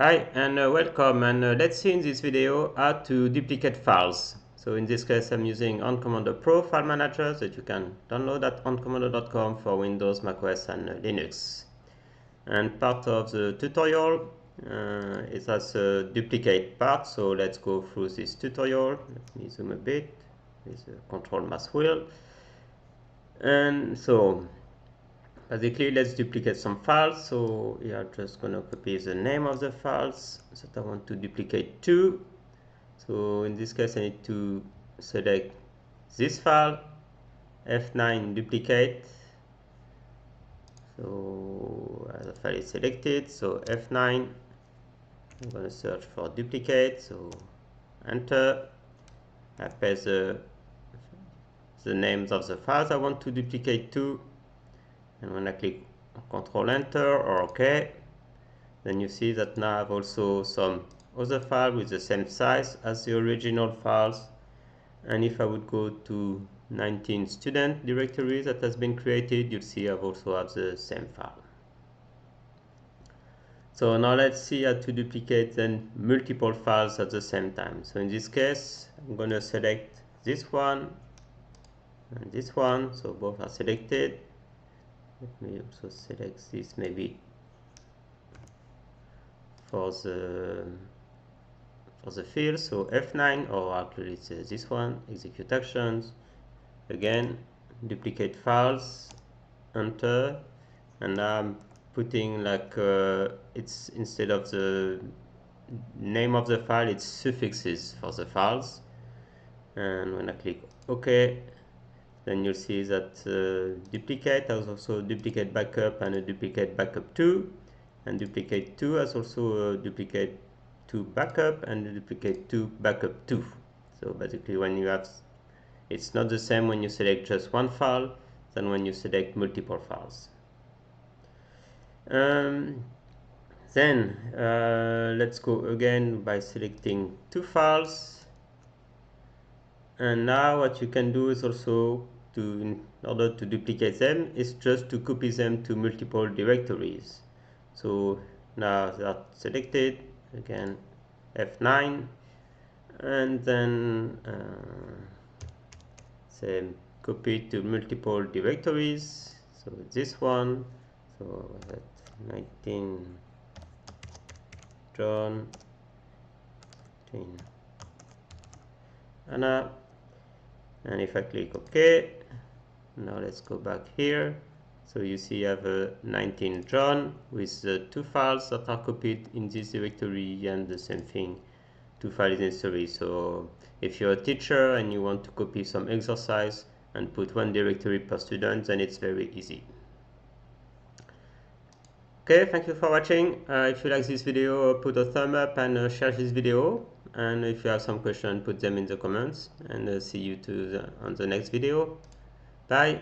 Hi and welcome, and let's see in this video how to duplicate files. So in this case I'm using OnCommander Pro file manager that you can download at oncommander.com for Windows, macOS and Linux. And part of the tutorial is as a duplicate part, so let's go through this tutorial. Let me zoom a bit with the Ctrl mouse wheel. And so basically, let's duplicate some files. So we are just going to copy the name of the files that I want to duplicate to. So in this case, I need to select this file, F9 duplicate. So the file is selected, so F9, I'm going to search for duplicate, so enter. I paste the names of the files I want to duplicate to, and when I click Ctrl Enter or OK, then you see that now I have also some other files with the same size as the original files. And if I would go to 19 student directory that has been created, you'll see I also have the same file. So now let's see how to duplicate then multiple files at the same time. So in this case, I'm going to select this one and this one, so both are selected. Let me also select this maybe for the field, so F9, or actually it's this one, execute actions, again duplicate files, enter, and now I'm putting like it's instead of the name of the file, it's suffixes for the files. And when I click OK, then you'll see that duplicate has also duplicate backup and a duplicate backup 2, and duplicate 2 has also a duplicate 2 backup and a duplicate 2 backup 2. So basically when you have, it's not the same when you select just one file than when you select multiple files. Then let's go again by selecting two files, and now what you can do is also in order to duplicate them is just to copy them to multiple directories. So now they are selected, again F9, and then say copy to multiple directories. So this one, so that 19 John 19 Anna, and if I click OK, now let's go back here. So you see I have a 19 John with the two files that are copied in this directory, and the same thing, two files in history. So if you're a teacher and you want to copy some exercise and put one directory per student, then it's very easy. Okay, thank you for watching. If you like this video, put a thumb up and share this video. And if you have some questions, put them in the comments. And see you on the next video. Bye.